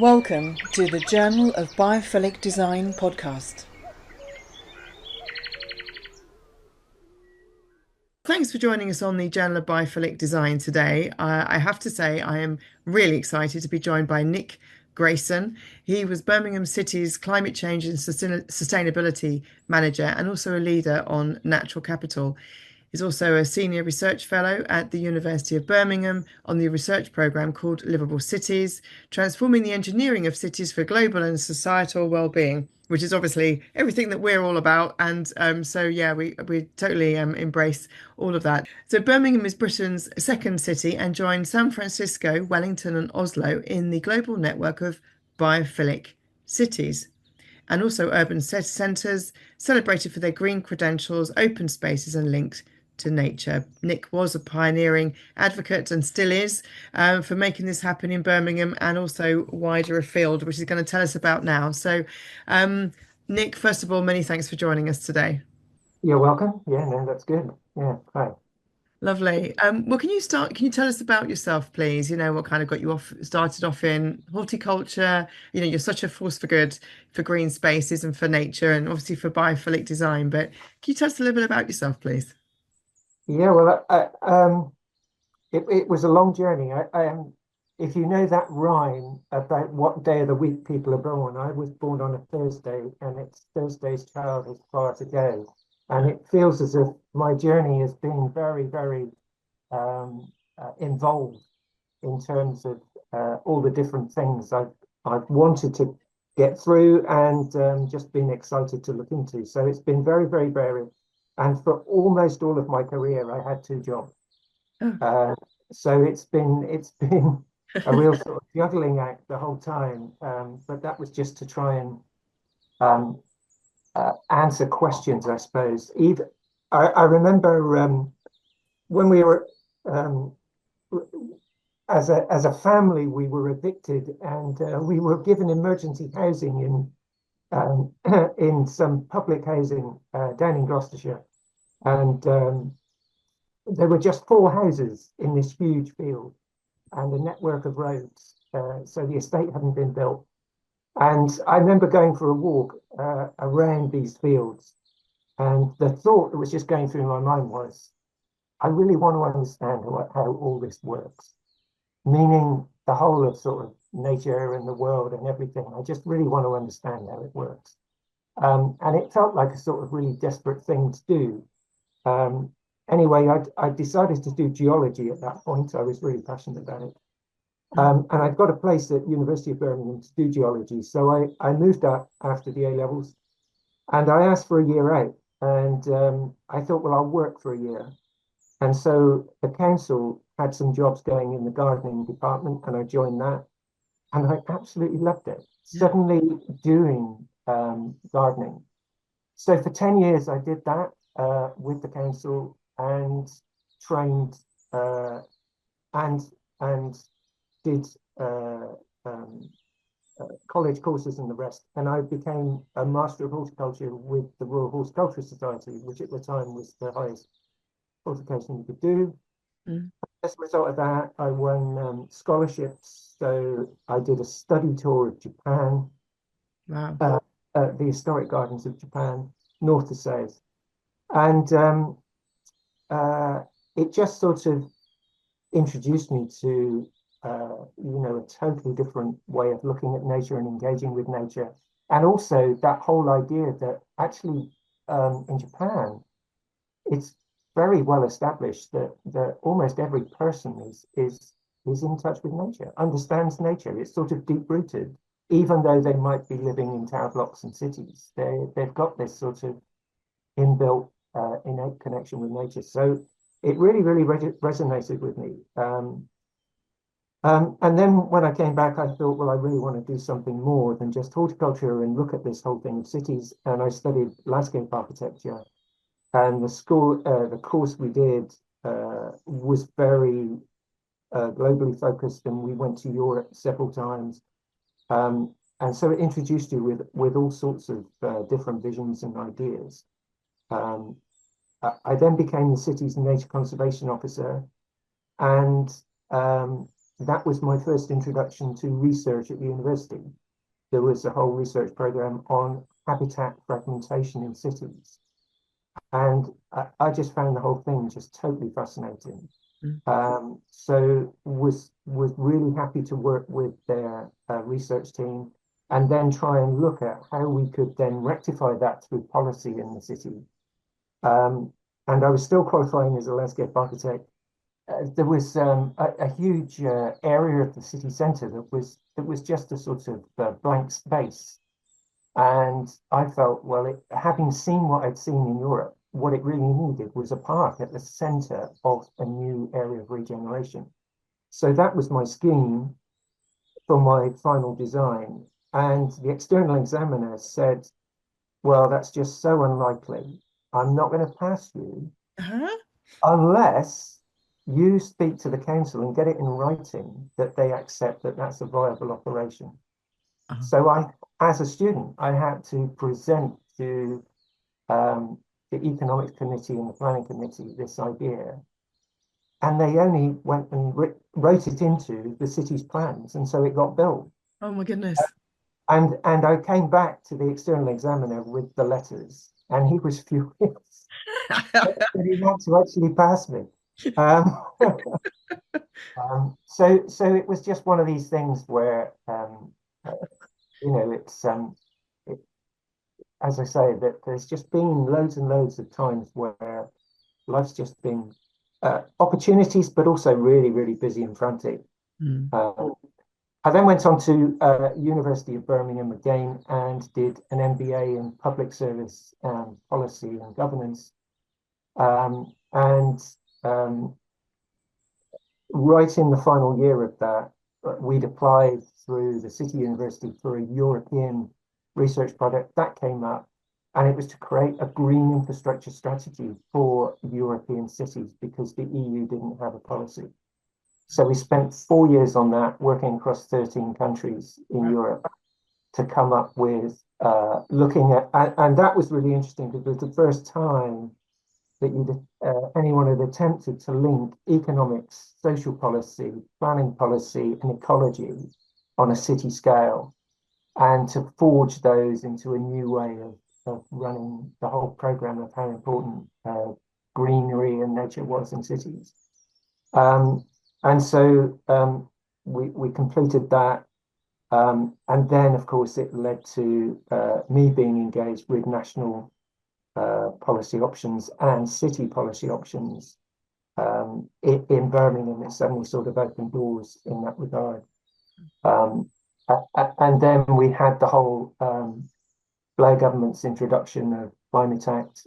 Welcome to the Journal of Biophilic Design podcast. Thanks for joining us on the Journal of Biophilic Design today. I have to say I am really excited to be joined by Nick Grayson. He was Birmingham City's Climate Change and Sustainability Manager and also a leader on Natural Capital. He's also a senior research fellow at the University of Birmingham on the research programme called Livable Cities, transforming the engineering of cities for global and societal well-being, which is obviously everything that we're all about. And we totally embrace all of that. So Birmingham is Britain's second city and joined San Francisco, Wellington and Oslo in the global network of biophilic cities, and also urban centres celebrated for their green credentials, open spaces and linked to nature. Nick was a pioneering advocate and still is for making this happen in Birmingham and also wider afield, which he's going to tell us about now. So, Nick, first of all, many thanks for joining us today. You're welcome. Yeah, no, that's good. Yeah, hi. Lovely. Well, can you tell us about yourself, please? You know, what kind of got you started off in horticulture? You know, you're such a force for good for green spaces and for nature and obviously for biophilic design. But can you tell us a little bit about yourself, please? Yeah, well, it was a long journey. If you know that rhyme about what day of the week people are born, I was born on a Thursday, and it's Thursday's child has far to go, and it feels as if my journey has been very, very involved in terms of all the different things I've wanted to get through and just been excited to look into. So it's been very, very varied. And for almost all of my career, I had two jobs. Oh. So it's been a real sort of juggling act the whole time. But that was just to try and um, answer questions, I suppose. Even I remember when we were as a family, we were evicted and we were given emergency housing in some public housing down in Gloucestershire, and there were just four houses in this huge field and a network of roads. So the estate hadn't been built. And I remember going for a walk around these fields, and the thought that was just going through my mind was, I really want to understand how all this works, meaning the whole of sort of nature and the world and everything. I just really want to understand how it works. And it felt like a sort of really desperate thing to do. Anyway, I decided to do geology at that point. I was really passionate about it. And I'd got a place at University of Birmingham to do geology. So I moved up after the A levels and I asked for a year out. And I thought, well, I'll work for a year. And so the council had some jobs going in the gardening department, and I joined that. And I absolutely loved it. Yeah. Suddenly doing gardening. So for 10 years, I did that with the council and trained and did college courses and the rest. And I became a Master of Horticulture with the Royal Horticultural Society, which at the time was the highest qualification you could do. As a result of that, I won scholarships. So I did a study tour of Japan, Wow. the historic gardens of Japan, north to south. And it just sort of introduced me to, a totally different way of looking at nature and engaging with nature. And also that whole idea that actually in Japan, it's very well established that almost every person is in touch with nature, understands nature. It's sort of deep rooted, even though they might be living in tower blocks and cities. They've got this sort of inbuilt innate connection with nature. So it really, really resonated with me. And then when I came back, I thought, well, I really want to do something more than just horticulture and look at this whole thing of cities. And I studied landscape architecture. And the course we did was very globally focused, and we went to Europe several times. And so it introduced you with all sorts of different visions and ideas. I then became the city's nature conservation officer, and that was my first introduction to research at the university. There was a whole research program on habitat fragmentation in cities. And I just found the whole thing just totally fascinating. So was really happy to work with their research team and then try and look at how we could then rectify that through policy in the city. And I was still qualifying as a landscape architect. There was a huge area of the city centre that was just a sort of blank space. And I felt, well, having seen what I'd seen in Europe, what it really needed was a park at the centre of a new area of regeneration. So that was my scheme for my final design. And the external examiner said, well, that's just so unlikely. I'm not going to pass you Huh? unless you speak to the council and get it in writing that they accept that that's a viable operation. Oh, So as a student, I had to present to the economics committee and the planning committee this idea, and they only went and wrote it into the city's plans, and so it got built. oh my goodness. And I came back to the external examiner with the letters, and he was furious that he had to actually pass me. Um, so it was just one of these things where uh, it's it, as I say, that there's just been loads and loads of times where life's just been opportunities, but also really, really busy and frantic. Mm. Um, I then went on to University of Birmingham again and did an MBA in public service policy and governance. And right in the final year of that, we'd applied through the City University for a European research project that came up, and it was to create a green infrastructure strategy for European cities because the EU didn't have a policy. So we spent 4 years on that, working across 13 countries in Europe to come up with looking at, and that was really interesting because it was the first time that anyone had attempted to link economics, social policy, planning policy, and ecology on a city scale, and to forge those into a new way of running the whole program of how important greenery and nature was in cities. And so we completed that. And then, of course, it led to me being engaged with national policy options and city policy options in Birmingham. It suddenly sort of opened doors in that regard. And then we had the whole Blair government's introduction of Climate Act,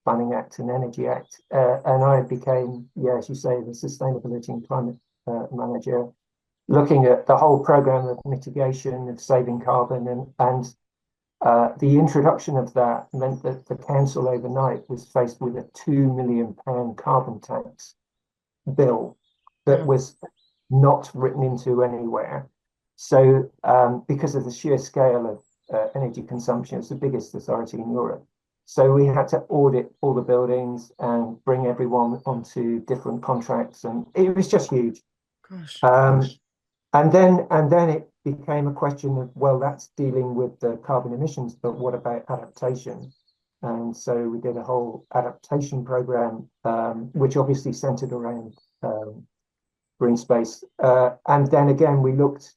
Planning Act and Energy Act. And I became, yeah, as you say, the Sustainability and Climate Manager, looking at the whole program of mitigation, of saving carbon, and the introduction of that meant that the council overnight was faced with a £2 million carbon tax bill that was not written into anywhere. So because of the sheer scale of energy consumption, it's the biggest authority in Europe. So we had to audit all the buildings and bring everyone onto different contracts, and it was just huge. Gosh. And then it became a question of, well, that's dealing with the carbon emissions, but what about adaptation? And so we did a whole adaptation program, which obviously centered around green space. And then again, we looked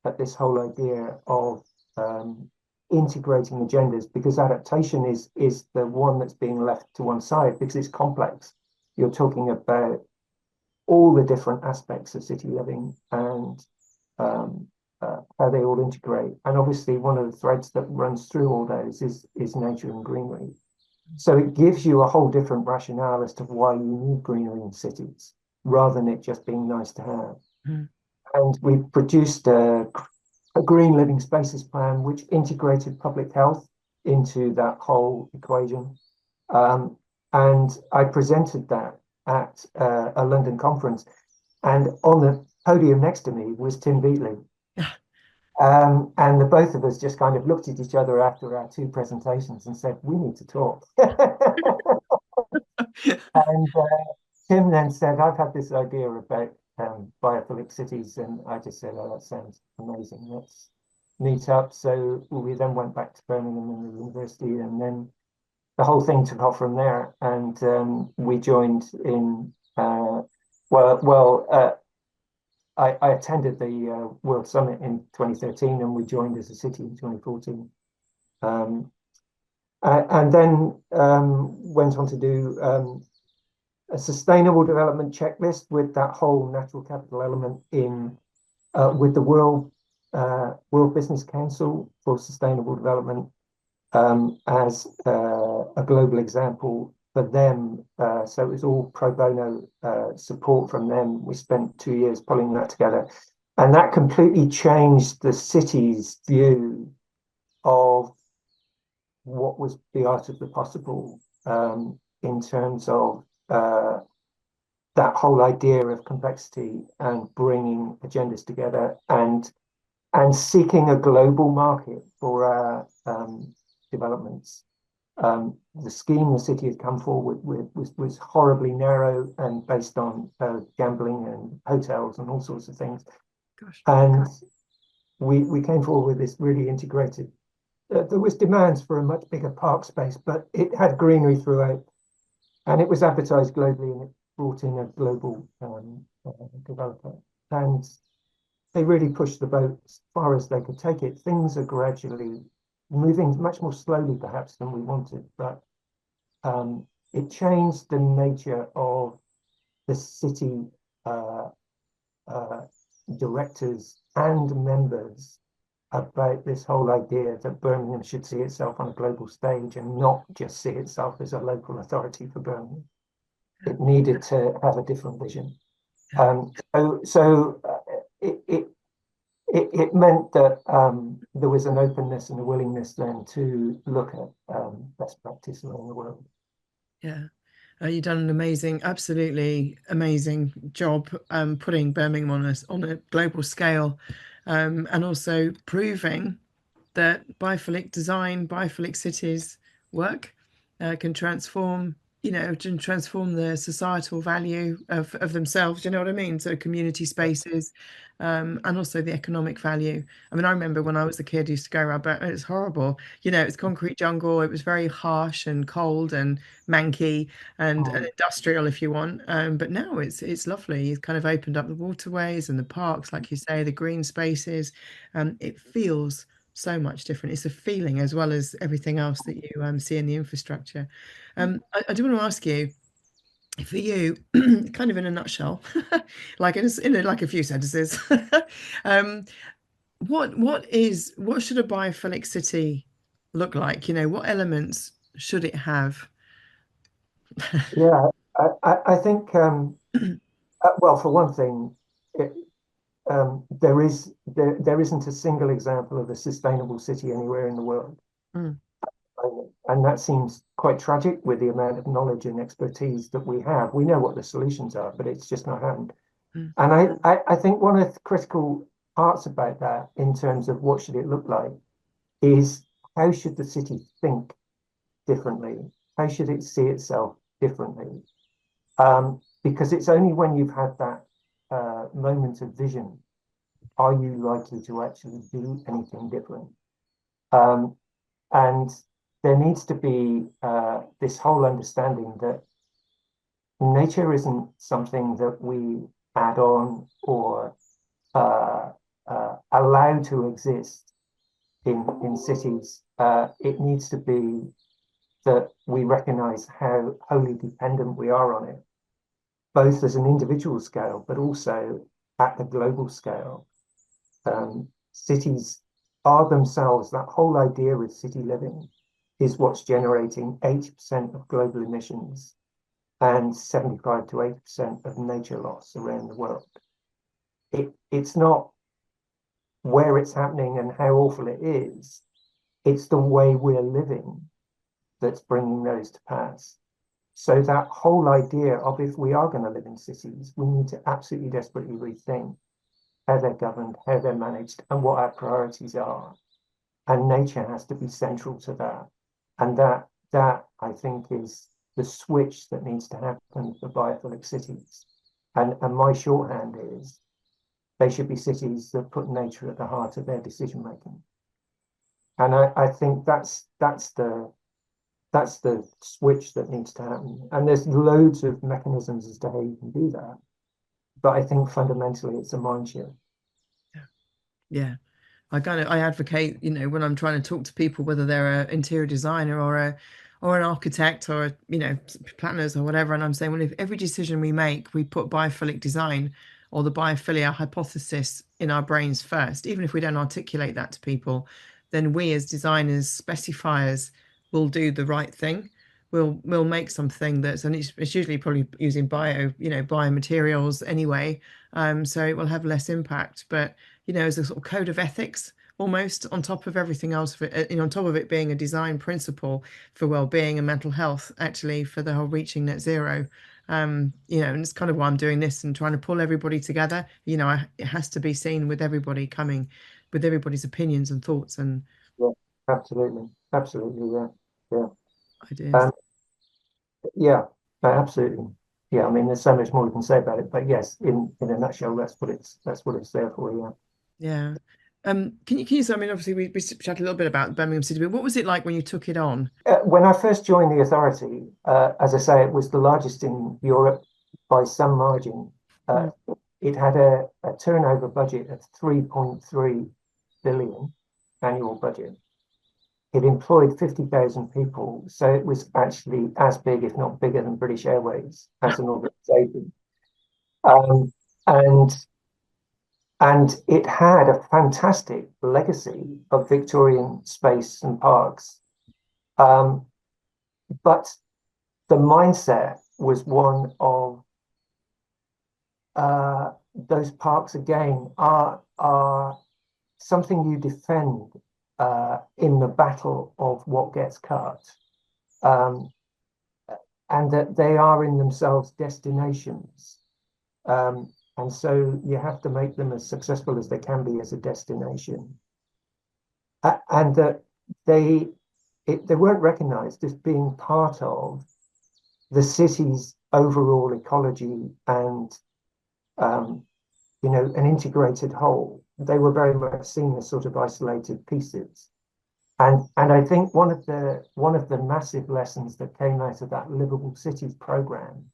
at this whole idea of integrating agendas, because adaptation is the one that's being left to one side because it's complex. You're talking about all the different aspects of city living and how they all integrate. And obviously one of the threads that runs through all those is nature and greenery. So it gives you a whole different rationale as to why you need greenery in cities, rather than it just being nice to have. Mm. And we produced a green living spaces plan, which integrated public health into that whole equation. And I presented that at a London conference. And on the podium next to me was Tim Beatley. And the both of us just kind of looked at each other after our two presentations and said, we need to talk. And Tim then said, I've had this idea about biophilic cities, and I just said, oh, that sounds amazing. Let's meet up. So we then went back to Birmingham and the university, and then the whole thing took off from there. And we joined in. I attended the World Summit in 2013, and we joined as a city in 2014. And then went on to do a sustainable development checklist with that whole natural capital element in with the World Business Council for Sustainable Development as a global example for them. So it was all pro bono support from them. We spent 2 years pulling that together, and that completely changed the city's view of what was the art of the possible in terms of that whole idea of complexity and bringing agendas together and seeking a global market for our developments. The scheme the city had come forward with was horribly narrow and based on gambling and hotels and all sorts of things. Gosh. And we came forward with this really integrated. There was demands for a much bigger park space, but it had greenery throughout, and it was advertised globally, and it brought in a global developer. And they really pushed the boat as far as they could take it. Things are gradually moving much more slowly, perhaps, than we wanted, but it changed the nature of the city directors and members about this whole idea that Birmingham should see itself on a global stage and not just see itself as a local authority for Birmingham. It needed to have a different vision. It meant that there was an openness and a willingness then to look at best practice around the world. Yeah. You've done an amazing, absolutely amazing job putting Birmingham on a global scale, and also proving that biophilic design, biophilic cities work, can transform, can transform the societal value of themselves. You know what I mean? So community spaces, and also the economic value. I mean, I remember when I was a kid, I used to go around, but it's horrible. It's concrete jungle. It was very harsh and cold and manky and industrial, if you want. But now it's lovely. It's kind of opened up the waterways and the parks, like you say, the green spaces. It feels so much different. It's a feeling as well as everything else that you see in the infrastructure. I do want to ask you, for you, kind of in a nutshell, like in like a few sentences, um, what should a biophilic city look like? What elements should it have? Yeah, I think well, for one thing, there isn't a single example of a sustainable city anywhere in the world. Mm, And that seems quite tragic with the amount of knowledge and expertise that we have. We know what the solutions are, but it's just not happened. mm, And I think one of the critical parts about that in terms of what should it look like is how should the city think differently? How should it see itself differently? Because it's only when you've had that moment of vision are you likely to actually do anything different? Um, and there needs to be this whole understanding that nature isn't something that we add on or allow to exist in cities. It needs to be that we recognize how wholly dependent we are on it, both as an individual scale, but also at the global scale. Cities are themselves, that whole idea of city living is what's generating 80% of global emissions and 75 to 80% of nature loss around the world. It's not where it's happening and how awful it is, it's the way we're living that's bringing those to pass. So that whole idea of if we are going to live in cities, we need to absolutely desperately rethink how they're governed, how they're managed, and what our priorities are. And nature has to be central to that. And that I think is the switch that needs to happen for biophilic cities. And my shorthand is they should be cities that put nature at the heart of their decision making. And I think that's the switch that needs to happen. And there's loads of mechanisms as to how you can do that. But I think fundamentally it's a mind shift. Yeah. I advocate, when I'm trying to talk to people, whether they're an interior designer or an architect or planners or whatever, and I'm saying, well, if every decision we make, we put biophilic design or the biophilia hypothesis in our brains first, even if we don't articulate that to people, then we as designers, specifiers, will do the right thing. We'll make something and it's usually probably using biomaterials anyway, so it will have less impact, but as a sort of code of ethics almost on top of everything else, on top of it being a design principle for well-being and mental health, actually, for the whole reaching net zero. And it's kind of why I'm doing this and trying to pull everybody together. It has to be seen with everybody coming with everybody's opinions and thoughts and Yeah, absolutely. Absolutely, yeah. Yeah. ideas. Yeah, absolutely. Yeah, I mean, there's so much more we can say about it, but yes, in a nutshell, that's what it's there for. Yeah. Yeah. Can you say, I mean, obviously we chatted a little bit about Birmingham City, but what was it like when you took it on? When I first joined the authority, as I say, it was the largest in Europe by some margin. Uh, Mm. it had a turnover budget of 3.3 billion annual budget. It employed 50,000 people, so it was actually as big, if not bigger, than British Airways as an organisation. Um, and and it had a fantastic legacy of Victorian space and parks. Um, but the mindset was one of those parks again are something you defend in the battle of what gets cut, um, and that they are in themselves destinations. And so you have to make them as successful as they can be as a destination, and that they weren't recognised as being part of the city's overall ecology and an integrated whole. They were very much seen as sort of isolated pieces. And I think one of the massive lessons that came out of that Livable Cities program,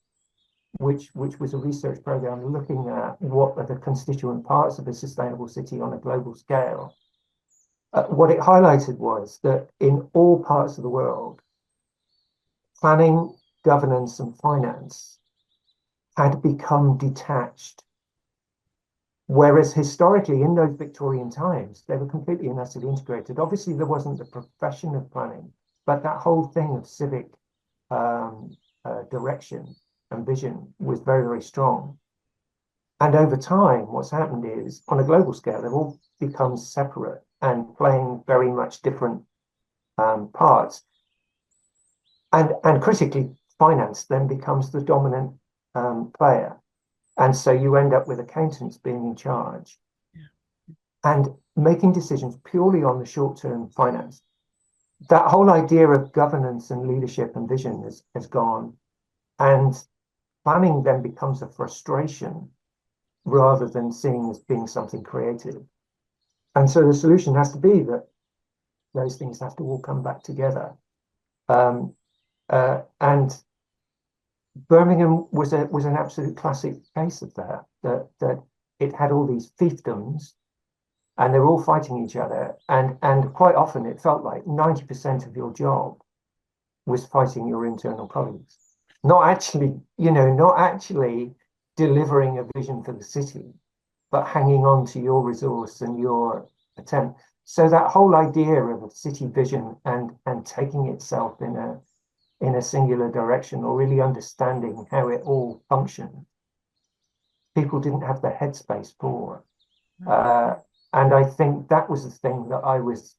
which was a research program looking at what are the constituent parts of a sustainable city on a global scale, what it highlighted was that in all parts of the world, planning, governance, and finance had become detached. Whereas historically, in those Victorian times, they were completely and utterly integrated. Obviously, there wasn't the profession of planning, but that whole thing of civic direction and vision was very, very strong. And over time, what's happened is, on a global scale, they've all become separate and playing very much different parts. And critically, finance then becomes the dominant player. And so you end up with accountants being in charge and making decisions purely on the short-term finance. That whole idea of governance and leadership and vision has gone. And planning then becomes a frustration rather than seen as being something creative. And so the solution has to be that those things have to all come back together. And Birmingham was an absolute classic case of that it had all these fiefdoms and they're all fighting each other. And quite often it felt like 90% of your job was fighting your internal colleagues, not actually delivering a vision for the city, but hanging on to your resource and your attempt. So that whole idea of a city vision and taking itself in a singular direction or really understanding how it all functioned, people didn't have the headspace for. And I think that was the thing that I was,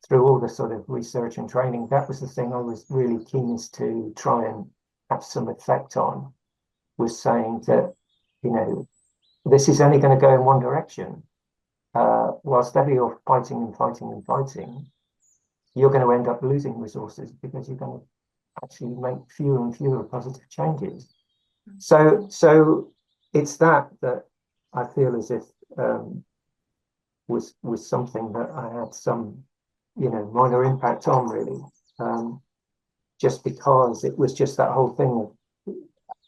through all the sort of research and training, that was the thing I was really keenest to try and have some effect on, was saying that, this is only going to go in one direction. Whilst ever you're fighting and fighting and fighting, you're going to end up losing resources because you're going to actually make fewer and fewer positive changes. So it's that I feel as if um, was something that I had some, minor impact on really. Um, just because it was just that whole thing of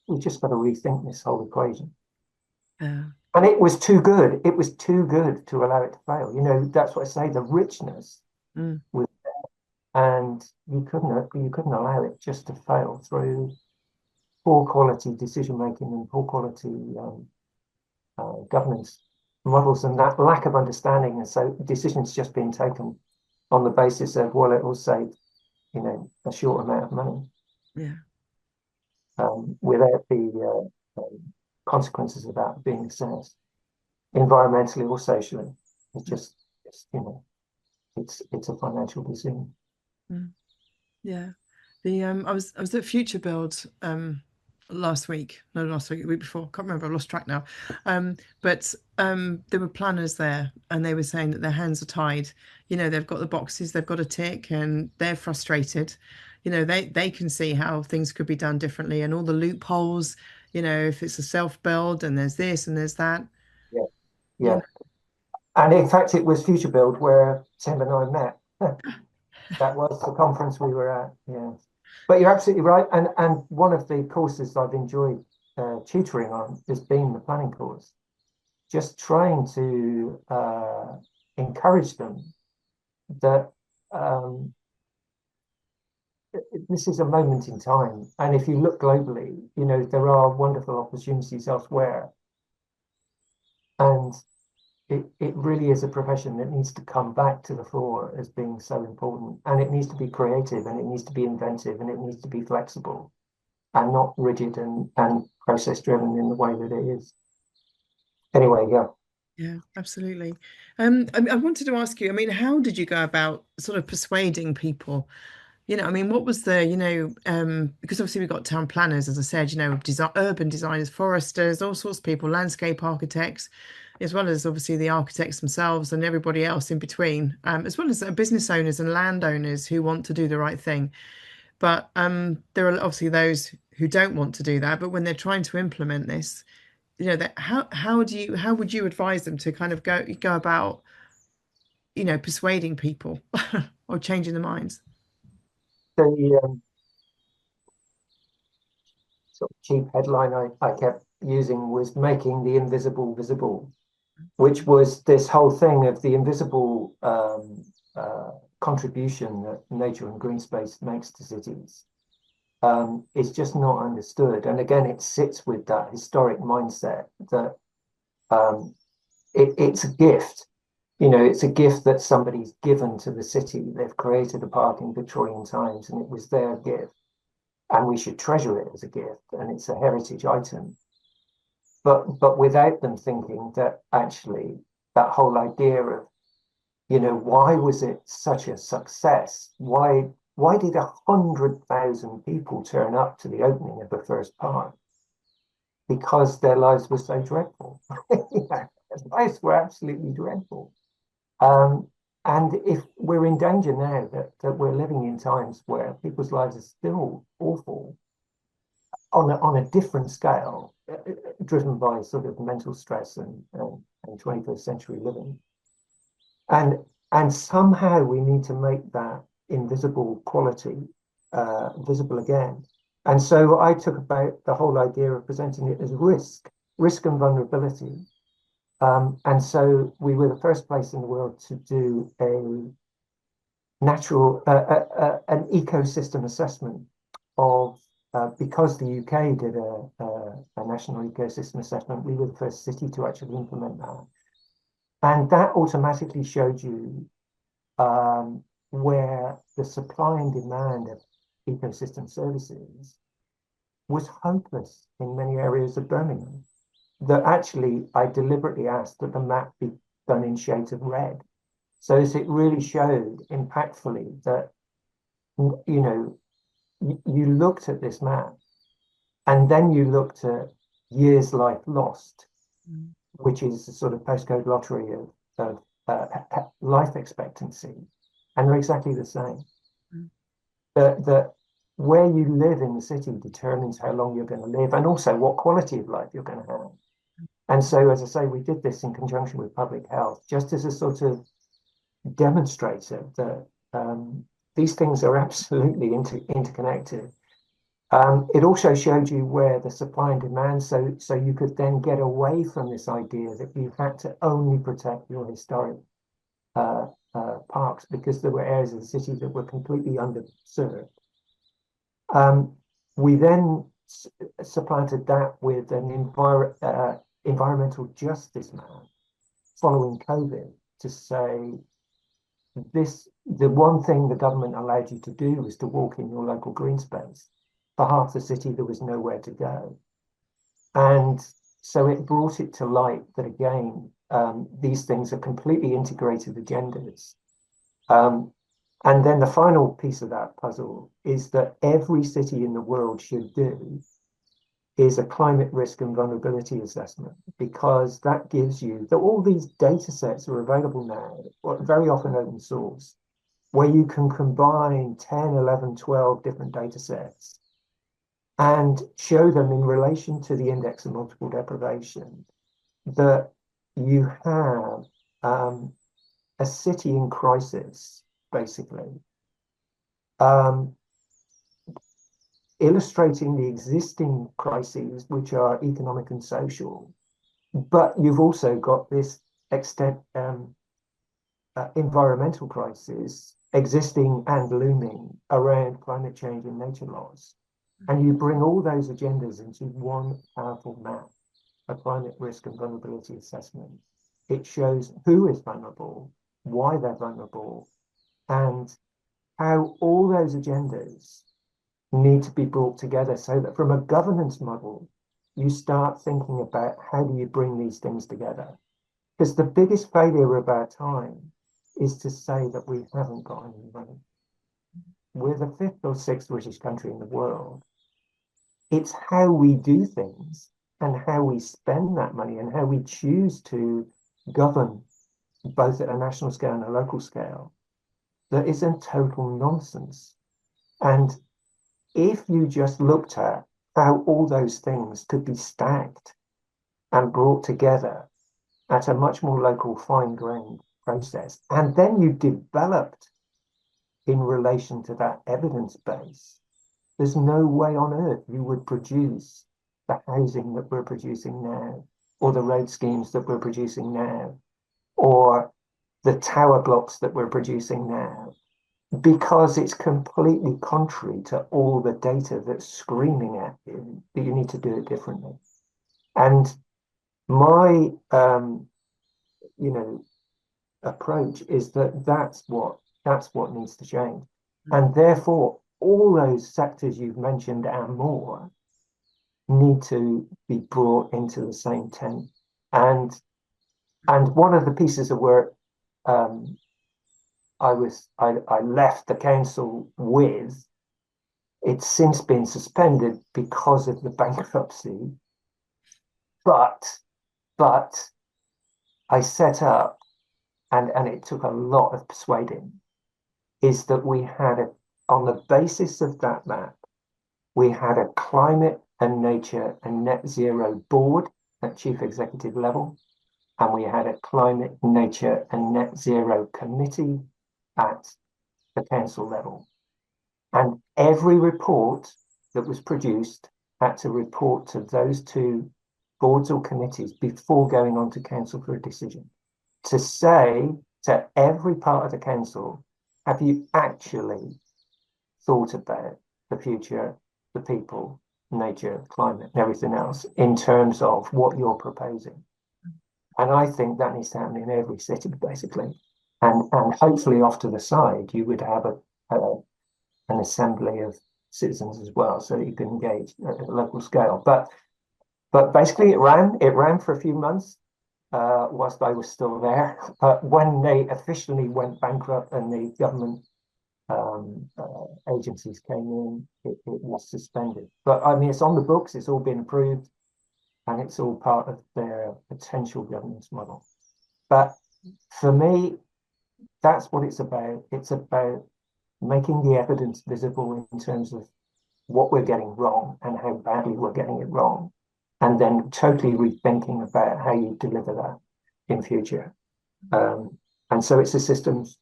we just got to rethink this whole equation. Yeah. And it was too good. It was too good to allow it to fail. That's what I say. The richness Mm. was, and you couldn't allow it just to fail through poor quality decision making and poor quality governance models and that lack of understanding. And so decisions just being taken on the basis of, well, it will save, a short amount of money Yeah. without the consequences of that being assessed environmentally or socially. It just, it's a financial decision. Mm. Yeah. I was at Future Build last week. No, last week, the week before. Can't remember, I lost track now. But there were planners there and they were saying that their hands are tied. They've got the boxes, they've got a tick and they're frustrated. They can see how things could be done differently and all the loopholes, if it's a self-build and there's this and there's that. Yeah, You yeah. And in fact, it was Future Build where Tim and I met. That was the conference we were at. Yeah. But you're absolutely right. And one of the courses I've enjoyed tutoring on has been the planning course. Just trying to encourage them that this is a moment in time. And if you look globally, there are wonderful opportunities elsewhere. And it really is a profession that needs to come back to the fore as being so important. And it needs to be creative and it needs to be inventive and it needs to be flexible and not rigid and process driven in the way that it is. Anyway, yeah. Yeah, absolutely. I wanted to ask you, I mean, how did you go about sort of persuading people? I mean, what was the, because obviously we've got town planners, as I said, urban designers, foresters, all sorts of people, landscape architects, as well as obviously the architects themselves and everybody else in between, as well as business owners and landowners who want to do the right thing. But there are obviously those who don't want to do that. But when they're trying to implement this, that how would you advise them to kind of go about, persuading people or changing their minds? The sort of cheap headline I kept using was making the invisible visible, which was this whole thing of the invisible contribution that nature and green space makes to cities. Is just not understood. And again, it sits with that historic mindset that um, it's a gift. It's a gift that somebody's given to the city. They've created a park in Victorian times and it was their gift. And we should treasure it as a gift and it's a heritage item. But without them thinking that actually that whole idea of, why was it such a success? Why did 100,000 people turn up to the opening of the first park? Because their lives were so dreadful. Their lives were absolutely dreadful. Um, and if we're in danger now that we're living in times where people's lives are still awful on a different scale, driven by sort of mental stress and 21st century living. And and somehow we need to make that invisible quality visible again. And so I took about the whole idea of presenting it as risk and vulnerability. And so we were the first place in the world to do an ecosystem assessment of, because the UK did a national ecosystem assessment, we were the first city to actually implement that. And that automatically showed you where the supply and demand of ecosystem services was hopeless in many areas of Birmingham. That actually I deliberately asked that the map be done in shades of red. So as it really showed impactfully that, you looked at this map and then you looked at years life lost, Mm. which is a sort of postcode lottery of life expectancy, and they're exactly the same. Mm. That where you live in the city determines how long you're going to live and also what quality of life you're going to have. And so, as I say, we did this in conjunction with public health, just as a sort of demonstrator that these things are absolutely interconnected. It also showed you where the supply and demand, so you could then get away from this idea that you had to only protect your historic parks because there were areas of the city that were completely underserved. We then supplanted that with an environmental justice map following COVID to say the one thing the government allowed you to do was to walk in your local green space. For half the city, there was nowhere to go. And so it brought it to light that, again, these things are completely integrated agendas. And then the final piece of that puzzle is that every city in the world should do is a climate risk and vulnerability assessment, because that gives you that all these data sets are available now, very often open source, where you can combine 10, 11, 12 different data sets and show them in relation to the index of multiple deprivation that you have a city in crisis, basically, illustrating the existing crises, which are economic and social, but you've also got this extent environmental crisis existing and looming around climate change and nature loss. And you bring all those agendas into one powerful map, a climate risk and vulnerability assessment. It shows who is vulnerable, why they're vulnerable, and how all those agendas need to be brought together so that from a governance model, you start thinking about how do you bring these things together? Because the biggest failure of our time is to say that we haven't got any money. We're the fifth or sixth richest country in the world. It's how we do things and how we spend that money and how we choose to govern both at a national scale and a local scale that is a total nonsense. And if you just looked at how all those things could be stacked and brought together at a much more local, fine-grained process, and then you developed in relation to that evidence base, there's no way on earth you would produce the housing that we're producing now, or the road schemes that we're producing now, or the tower blocks that we're producing now, because it's completely contrary to all the data that's screaming at you that you need to do it differently. And my, approach is that that's what needs to change. And therefore, all those sectors you've mentioned and more need to be brought into the same tent. And one of the pieces of work I left the council with, it's since been suspended because of the bankruptcy, but I set up, and it took a lot of persuading, is that we had on the basis of that map, we had a climate and nature and net zero board at chief executive level, and we had a climate, nature and net zero committee at the council level. And every report that was produced had to report to those two boards or committees before going on to council for a decision, to say to every part of the council, have you actually thought about the future, the people, nature, climate, and everything else in terms of what you're proposing? And I think that needs to happen in every city, basically. And hopefully off to the side, you would have an assembly of citizens as well, so that you can engage at a local scale. But basically, it ran for a few months whilst I was still there. But when they officially went bankrupt and the government agencies came in, it was suspended. But I mean, it's on the books, it's all been approved, and it's all part of their potential governance model. But for me, that's what it's about. It's about making the evidence visible in terms of what we're getting wrong and how badly we're getting it wrong, and then totally rethinking about how you deliver that in future. And so it's a systems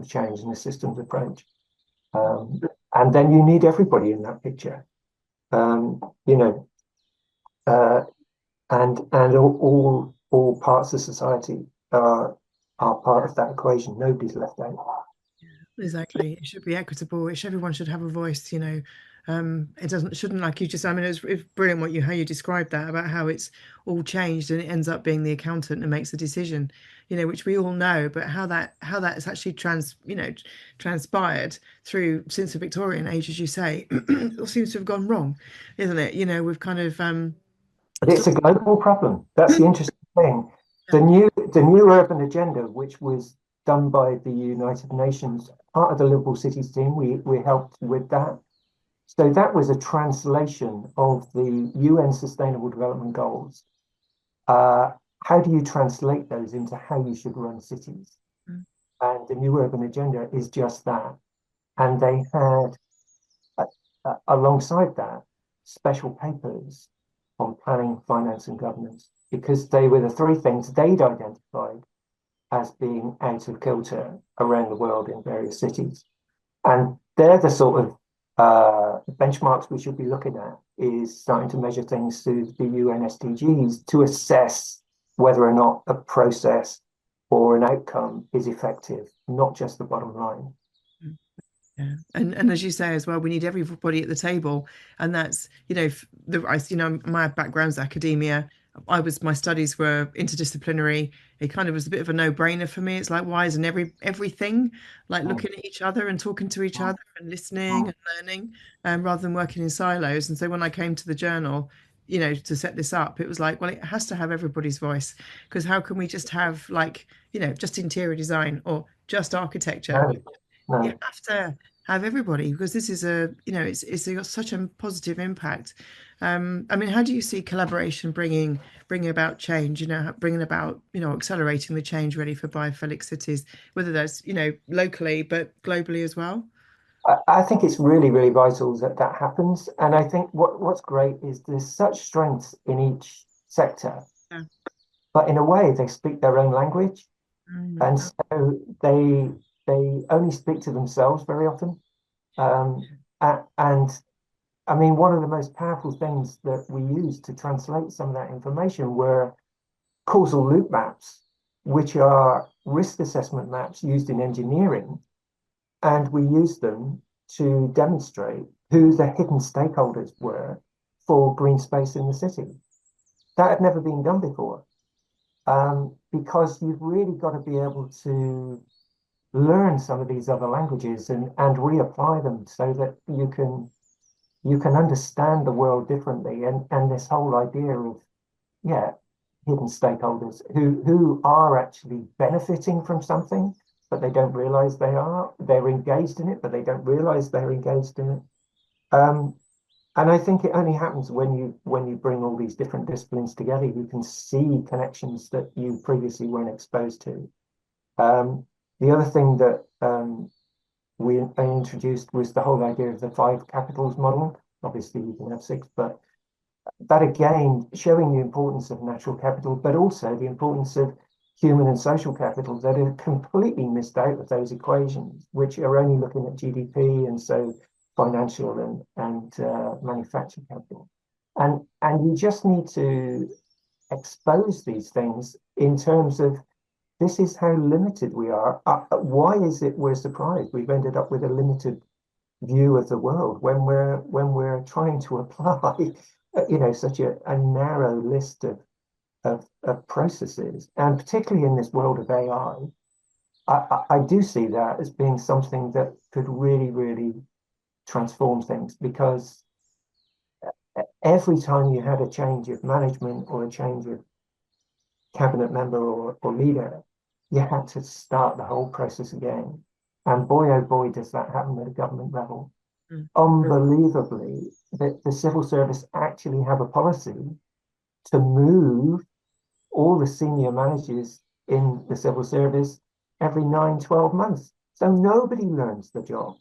change and a systems approach. And then you need everybody in that picture. You know, and all parts of society are part of that equation. Nobody's left out. Exactly. It should be equitable. Everyone should have a voice, you know. It shouldn't like you just, I mean, it's brilliant how you described that about how it's all changed and it ends up being the accountant that makes the decision, you know, which we all know, but how that's actually transpired through since the Victorian age, as you say, it all seems to have gone wrong, isn't it? You know, we've kind of But it's a global problem. That's the interesting thing. yeah, The new urban agenda, which was done by the United Nations, part of the Livable Cities team, we helped with that. So that was a translation of the UN Sustainable Development Goals. How do you translate those into how you should run cities? mm, And the new urban agenda is just that. And they had, alongside that, special papers on planning, finance, and governance, because they were the three things they'd identified as being out of kilter around the world in various cities. And they're the sort of benchmarks we should be looking at, is starting to measure things through the UN SDGs to assess whether or not a process or an outcome is effective, not just the bottom line. mm. Yeah, and as you say as well, we need everybody at the table, and that's my background's academia. My studies were interdisciplinary. It kind of was a bit of a no-brainer for me. It's like, why isn't everything like Mm, looking at each other and talking to each mm, other and listening mm. and learning, rather than working in silos? And so when I came to the journal, you know, to set this up, it was like, well, it has to have everybody's voice, because how can we just have like, you know, just interior design or just architecture? No, You no. have to have everybody, because this is it's got such a positive impact. I mean, how do you see collaboration bringing about change, you know, bringing about, you know, accelerating the change ready for biophilic cities, whether that's, you know, locally but globally as well? I think it's really, really vital that that happens. And I think what's great is there's such strengths in each sector, Yeah. but in a way they speak their own language. And Mm. so they only speak to themselves very often. Um, and I mean, one of the most powerful things that we used to translate some of that information were causal loop maps, which are risk assessment maps used in engineering. And we used them to demonstrate who the hidden stakeholders were for green space in the city. That had never been done before, because you've really got to be able to learn some of these other languages and reapply them so that you can understand the world differently. And this whole idea of, yeah, hidden stakeholders who are actually benefiting from something, but they don't realize they are. They're engaged in it, but they don't realize they're engaged in it. Um, and I think it only happens when you bring all these different disciplines together. You can see connections that you previously weren't exposed to. The other thing that I introduced was the whole idea of the five capitals model. Obviously, you can have six, but that again, showing the importance of natural capital, but also the importance of human and social capital that are completely missed out of those equations, which are only looking at GDP and so financial and manufacturing capital. And you just need to expose these things in terms of this is how limited we are. Why is it we're surprised we've ended up with a limited view of the world when we're trying to apply such a narrow list of processes, and particularly in this world of AI, I do see that as being something that could really transform things, because every time you had a change of management or a change of cabinet member or leader, you had to start the whole process again. And boy, oh boy, does that happen at a government level. Mm. Unbelievably, the civil service actually have a policy to move all the senior managers in the civil service every 9, 12 months. So nobody learns the job.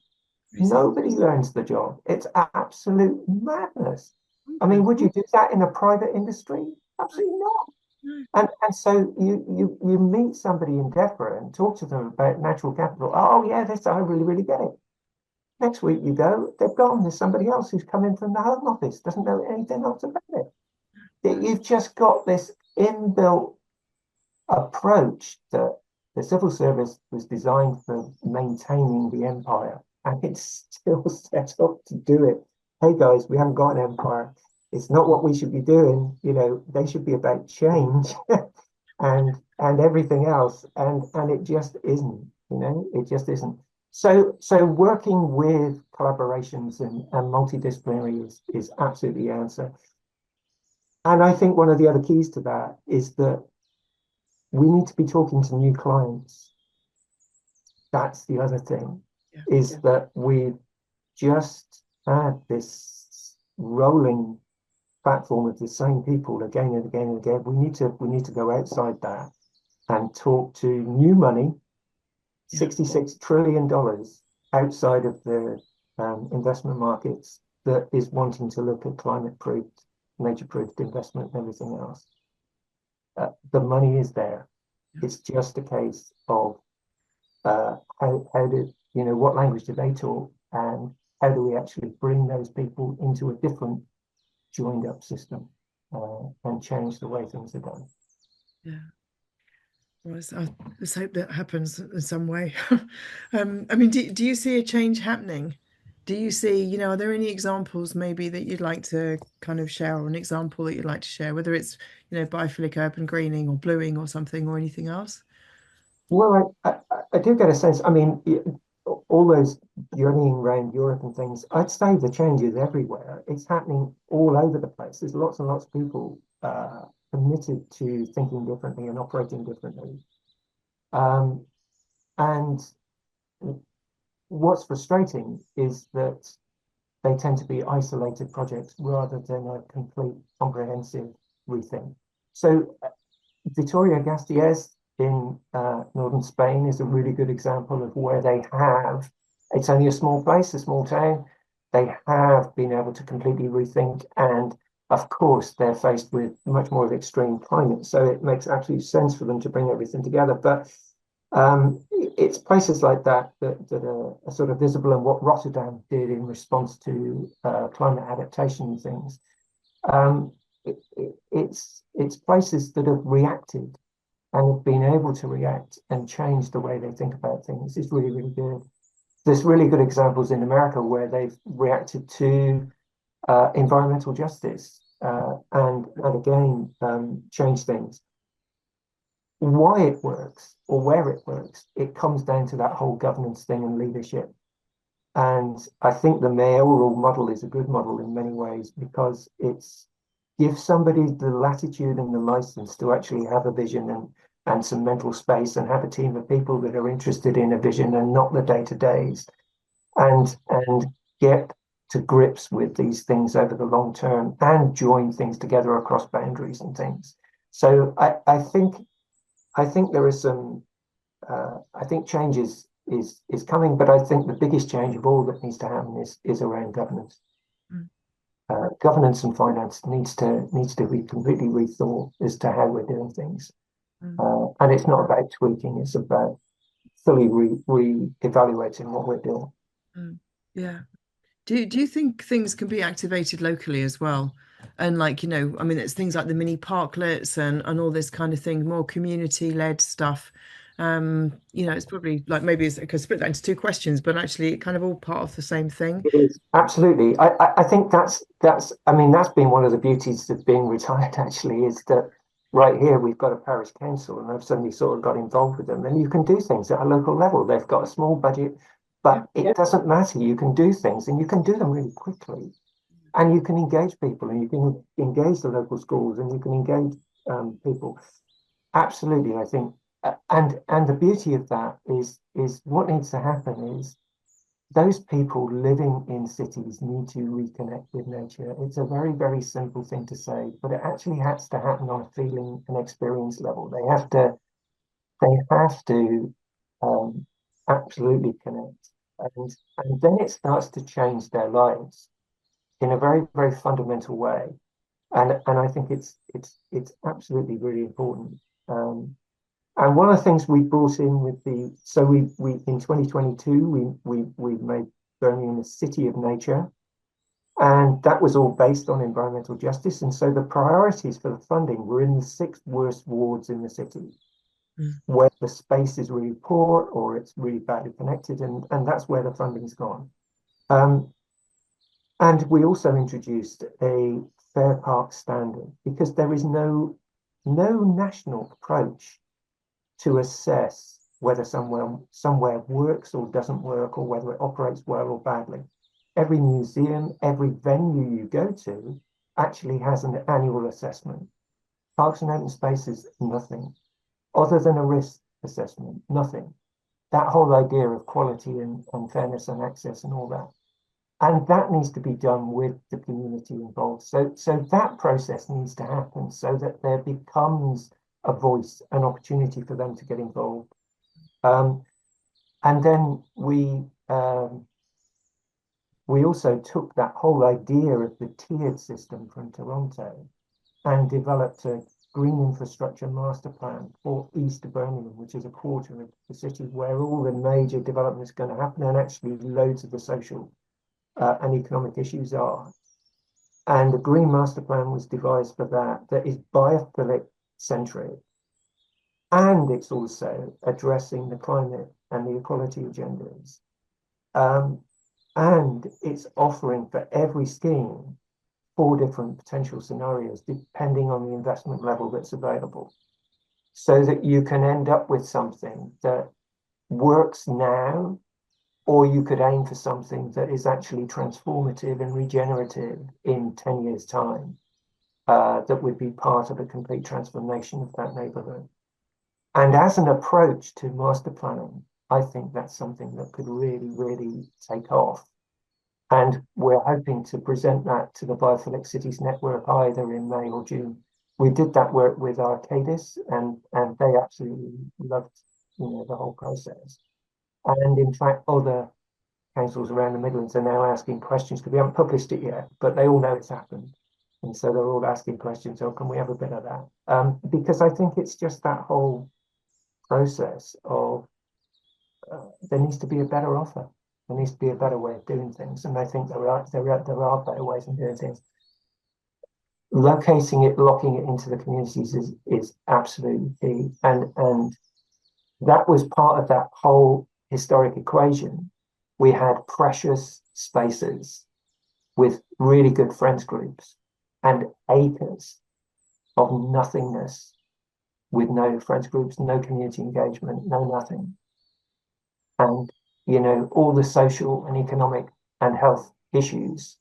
Crazy. Nobody learns the job. It's absolute madness. I mean, would you do that in a private industry? Absolutely not. No. And so you meet somebody in DEFRA and talk to them about natural capital. Oh yeah, this I really get it. Next week you go, they've gone. There's somebody else who's come in from the Home Office, doesn't know anything else about it. You've just got this inbuilt approach that the civil service was designed for maintaining the empire, and it's still set up to do it. Hey guys, we haven't got an empire. It's not what we should be doing. You know, they should be about change and everything else, and it just isn't. You know, it just isn't. So working with collaborations and multidisciplinary is absolutely the answer. And I think one of the other keys to that is that we need to be talking to new clients. That's the other thing, Yeah. is that we've just had this rolling platform of the same people again and again and again. We need to go outside that and talk to new money, Yeah. $66 trillion outside of the investment markets, that is wanting to look at climate-proofed, nature-proofed investment and everything else. The money is there. It's just a case of how do, you know, what language do they talk, and how do we actually bring those people into a different joined up system and change the way things are done. Yeah. Well, let's hope that happens in some way. I mean, do you see a change happening? Do you see, are there any examples maybe that you'd like to kind of share, or an example that you'd like to share, whether it's, biophilic urban greening or bluing or something or anything else? Well, I do get a sense. I mean, all those journeying around Europe and things, I'd say the change is everywhere. It's happening all over the place. There's lots and lots of people committed to thinking differently and operating differently. Um, and what's frustrating is that they tend to be isolated projects rather than a complete comprehensive rethink. So Vitoria-Gasteiz in northern Spain is a really good example of where they have, it's only a small place, a small town, they have been able to completely rethink, and of course they're faced with much more of extreme climate, so it makes absolute sense for them to bring everything together. But it's places like that are sort of visible, and what Rotterdam did in response to climate adaptation things. It's places that have reacted and have been able to react and change the way they think about things. It's really good. There's really good examples in America where they've reacted to environmental justice and again change things. Why it works or where it works, it comes down to that whole governance thing and leadership. And I think the mayoral model is a good model in many ways, because it's gives somebody the latitude and the license to actually have a vision and some mental space, and have a team of people that are interested in a vision and not the day-to-days, and get to grips with these things over the long term and join things together across boundaries and things. So I think there is some I think change is coming, but I think the biggest change of all that needs to happen is around governance. Governance and finance needs to be completely rethought as to how we're doing things, and it's not about tweaking; it's about fully re-evaluating what we're doing. Yeah. Do you think things can be activated locally as well? And like, I mean, it's things like the mini parklets and all this kind of thing, more community-led stuff. It's probably like, maybe I could split that into two questions, but actually kind of all part of the same thing. It is absolutely. I think that's I mean that's been one of the beauties of being retired actually, is that right here we've got a parish council and I've suddenly sort of got involved with them, and you can do things at a local level. They've got a small budget, Yeah. but it doesn't matter. You can do things and you can do them really quickly, and you can engage people, and you can engage the local schools, and you can engage people. Absolutely, I think, and the beauty of that is what needs to happen is those people living in cities need to reconnect with nature. It's a very simple thing to say, but it actually has to happen on a feeling and experience level. They have to absolutely connect, and then it starts to change their lives. in a very, very fundamental way. And I think it's absolutely really important. And one of the things we brought in with the, so we in 2022 we made Birmingham a city of nature, and that was all based on environmental justice. And so the priorities for the funding were in the 6 worst wards in the city, where the space is really poor or it's really badly connected, and that's where the funding's gone. And we also introduced a fair park standard because there is no national approach to assess whether somewhere works or doesn't work, or whether it operates well or badly. Every museum, every venue you go to actually has an annual assessment. Parks and open spaces, nothing. Other than a risk assessment, nothing. That whole idea of quality and fairness and access and all that. And that needs to be done with the community involved. So that process needs to happen so that there becomes a voice, an opportunity for them to get involved. And then we also took that whole idea of the tiered system from Toronto and developed a green infrastructure master plan for East Birmingham, which is a quarter of the city where all the major development is going to happen, and actually loads of the social and economic issues are. And the green master plan was devised for that is biophilic centric, and it's also addressing the climate and the equality agendas. And it's offering for every scheme 4 different potential scenarios depending on the investment level that's available, so that you can end up with something that works now, or you could aim for something that is actually transformative and regenerative in 10 years' time, that would be part of a complete transformation of that neighborhood. And as an approach to master planning, I think that's something that could really, really take off. And we're hoping to present that to the Biophilic Cities Network either in May or June. We did that work with Arcadis, and they absolutely loved, the whole process. And in fact, other councils around the Midlands are now asking questions, because we haven't published it yet, but they all know it's happened. And so they're all asking questions, oh, can we have a bit of that? Because I think it's just that whole process of there needs to be a better offer. There needs to be a better way of doing things. And I think there are better ways of doing things. Locating it, locking it into the communities is absolutely key. And that was part of that whole historic equation. We had precious spaces with really good friends groups and acres of nothingness with no friends groups, no community engagement, no nothing. And, all the social and economic and health issues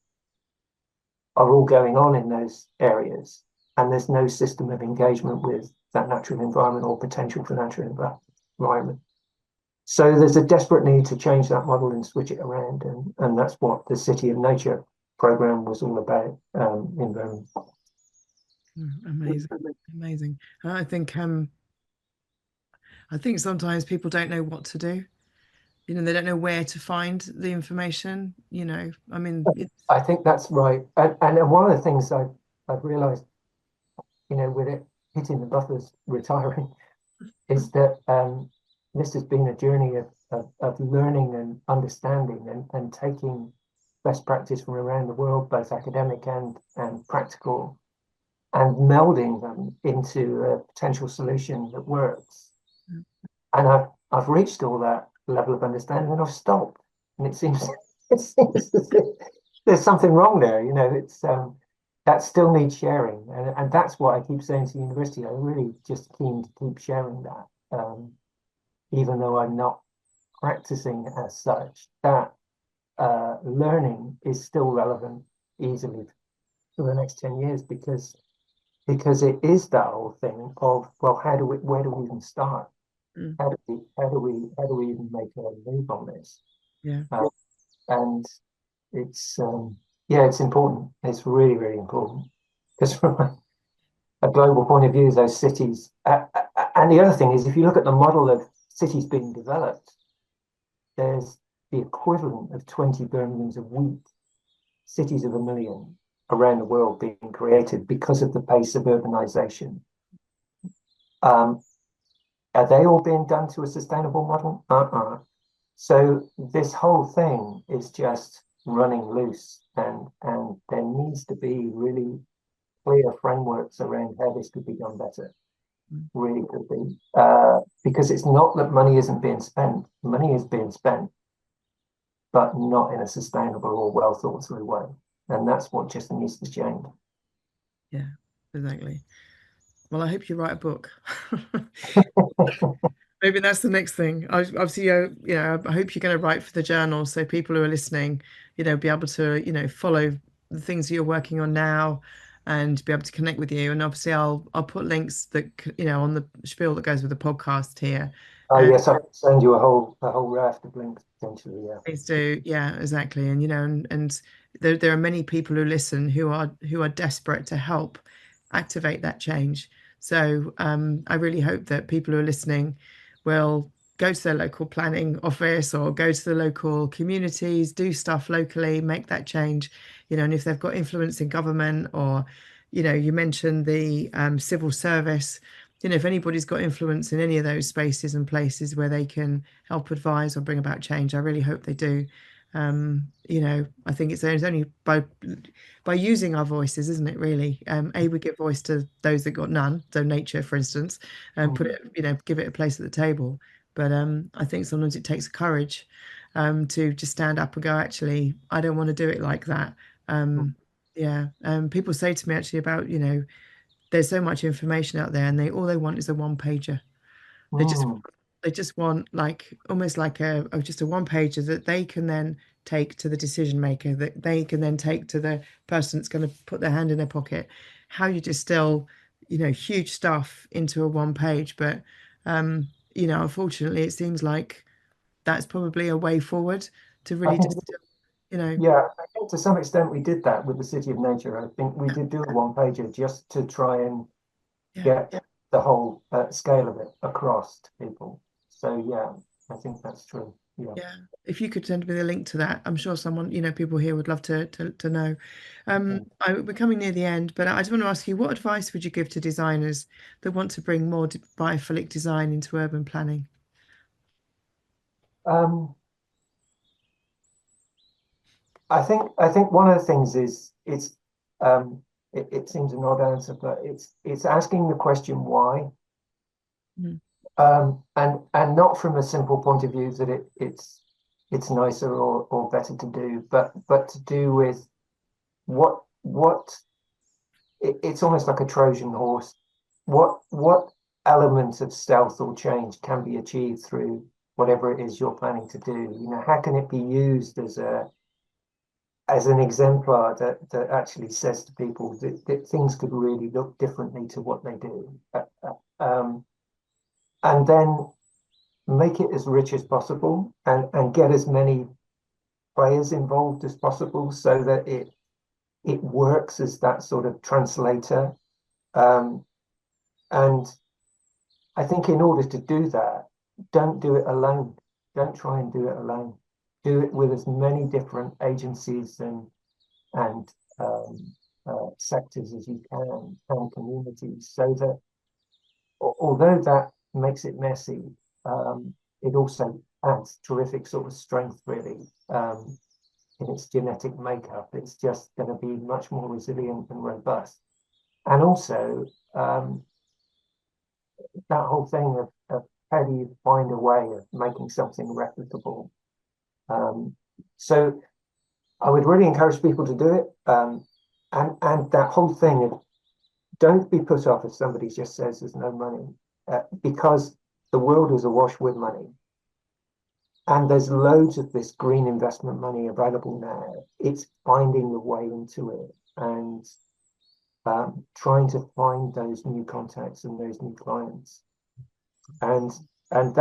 are all going on in those areas. And there's no system of engagement with that natural environment or potential for natural environment. So there's a desperate need to change that model and switch it around. And that's what the City of Nature program was all about in Birmingham. Amazing. I think sometimes people don't know what to do. They don't know where to find the information. I think that's right. And one of the things I've realised, with it hitting the buffers, retiring, is that this has been a journey of learning and understanding and taking best practice from around the world, both academic and practical, and melding them into a potential solution that works. And I've reached all that level of understanding, and I've stopped. And it seems there's something wrong there. It's that still needs sharing, and that's what I keep saying to the university. I'm really just keen to keep sharing that, even though I'm not practicing as such. That learning is still relevant easily for the next 10 years because it is that whole thing of, well, where do we even start? How do we even make a move on this? Yeah. And it's it's important. It's really, really important, because from a global point of view, those cities. And the other thing is, if you look at the model of cities being developed, there's the equivalent of 20 Birminghams a week. cities of 1 million around the world being created because of the pace of urbanization. Are they all being done to a sustainable model? So this whole thing is just running loose, and there needs to be really clear frameworks around how this could be done better. Really could be, because it's not that money isn't being spent. Money is being spent, but not in a sustainable or well thought through way, and that's what just needs to change. Yeah, exactly. Well, I hope you write a book. Maybe that's the next thing. Obviously, I hope you're going to write for the journal, so people who are listening, be able to, follow the things that you're working on now, and be able to connect with you. And obviously, I'll put links that on the spiel that goes with the podcast here. Oh yes, I can send you a whole raft of links potentially. Yeah. Please do. Yeah, exactly. And and there are many people who listen who are desperate to help activate that change. So I really hope that people who are listening will go to their local planning office or go to the local communities, do stuff locally, make that change. And if they've got influence in government, or you mentioned the civil service, if anybody's got influence in any of those spaces and places where they can help advise or bring about change, I really hope they do. I think it's only by using our voices, isn't it, really? We give voice to those that got none, so nature, for instance, and put it, give it a place at the table. But I think sometimes it takes courage to just stand up and go, actually, I don't want to do it like that. Yeah. People say to me actually about, there's so much information out there, and all they want is a one pager. They just Mm. they just want like almost like just a one pager that they can then take to the decision maker, that they can then take to the person that's going to put their hand in their pocket. How you distill, huge stuff into a one page, but unfortunately, it seems like that's probably a way forward to I really think, distill, you know, yeah, I think to some extent we did that with the City of Nature. I think we did do a one pager just to try and yeah. get the whole scale of it across to people. So yeah, I think that's true. Yeah. Yeah, if you could send me the link to that, I'm sure someone, people here would love to know. Yeah. We're coming near the end, but I just want to ask you, what advice would you give to designers that want to bring more biophilic design into urban planning? Um, I think one of the things is it seems an odd answer, but it's asking the question why. Mm, And not from a simple point of view that it's nicer or better to do, but to do with what it's almost like a Trojan horse. What elements of stealth or change can be achieved through whatever it is you're planning to do? How can it be used as an exemplar that actually says to people that things could really look differently to what they do? And then make it as rich as possible, and get as many players involved as possible so that it works as that sort of translator. Um, and I think in order to do that, don't do it alone. Don't try and do it alone. Do it with as many different agencies and sectors as you can, and communities, so that although that makes it messy, it also adds terrific sort of strength, really, in its genetic makeup. It's just going to be much more resilient and robust. And also, that whole thing of how do you find a way of making something replicable? So I would really encourage people to do it. And that whole thing of don't be put off if somebody just says there's no money, because the world is awash with money. And there's loads of this green investment money available now. It's finding the way into it and trying to find those new contacts and those new clients. And um,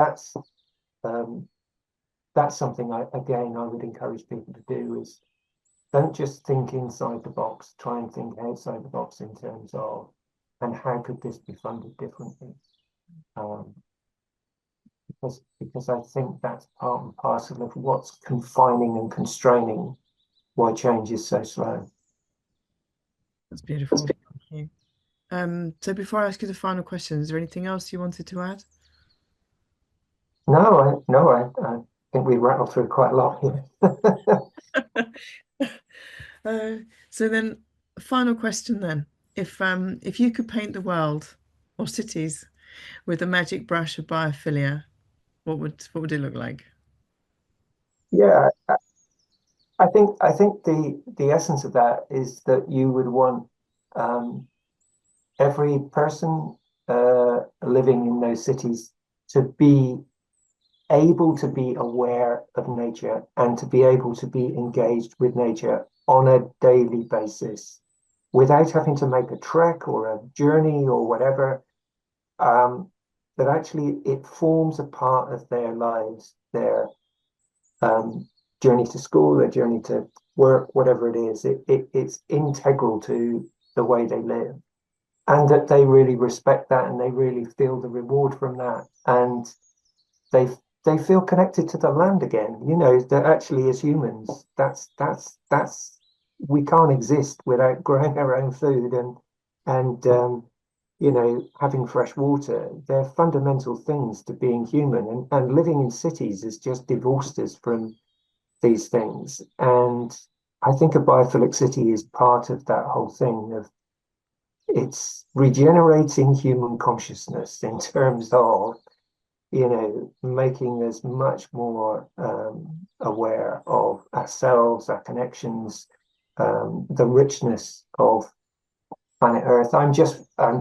that's something I would encourage people to do, is don't just think inside the box, try and think outside the box in terms of, and how could this be funded differently? Um, because I think that's part and parcel of what's confining and constraining why change is so slow. That's beautiful. Thank you. So before I ask you the final question, is there anything else you wanted to add? No, I think we rattled through quite a lot here. Uh, so then, final question then. If you could paint the world or cities with a magic brush of biophilia, what would it look like? Yeah, I think the essence of that is that you would want um, every person living in those cities to be able to be aware of nature and to be able to be engaged with nature on a daily basis without having to make a trek or a journey or whatever. That actually it forms a part of their lives, their um, journey to school, their journey to work, whatever it is. It's integral to the way they live, and that they really respect that and they really feel the reward from that, and they they feel connected to the land again. You know that actually, as humans, that's we can't exist without growing our own food and you know, having fresh water. They're fundamental things to being human, and living in cities has just divorced us from these things. And I think a biophilic city is part of that whole thing of it's regenerating human consciousness in terms of, you know, making us much more aware of ourselves, our connections, the richness of planet Earth. I'm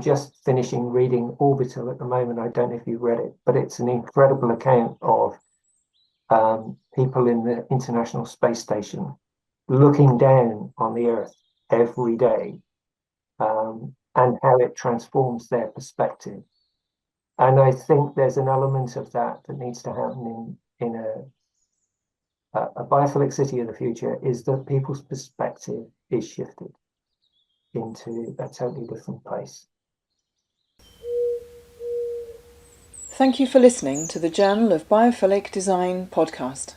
just finishing reading Orbital at the moment. I don't know if you've read it, but it's an incredible account of people in the International Space Station looking down on the Earth every day, and how it transforms their perspective. And I think there's an element of that that needs to happen in a biophilic city of the future, is that people's perspective is shifted into a totally different place. Thank you for listening to the Journal of Biophilic Design podcast.